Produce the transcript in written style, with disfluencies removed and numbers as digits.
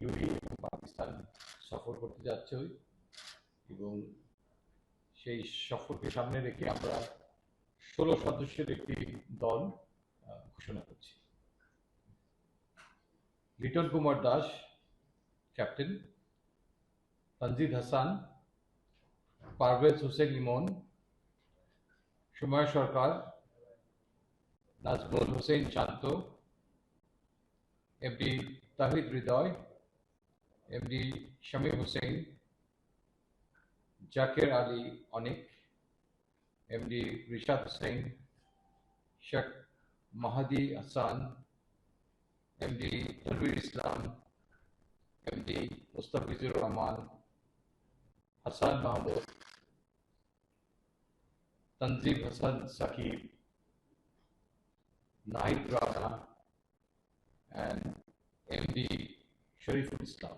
UAE এবং পাকিস্তান সফর করতে যাচ্ছে এবং সেই সফরকে সামনে রেখে আমরা 16 সদস্যের একটি দল ঘোষণা করছি। Liton Kumar Das captain, Tanzid Hasan, Parvez Hossain Emon, Soumya Sarkar, Najmul Hossain Shanto, MD Towhid Hridoy, MD Shamim Hossain, Jaker Ali Anik, MD Rishad Hossain, Sheikh Mahedi Hasan, MD Tanvir Islam, MD Mustafizur Rahman, Hasan Mahmud, Tanzim Hasan Sakib, Nahid Rana, and MD Shariful Islam.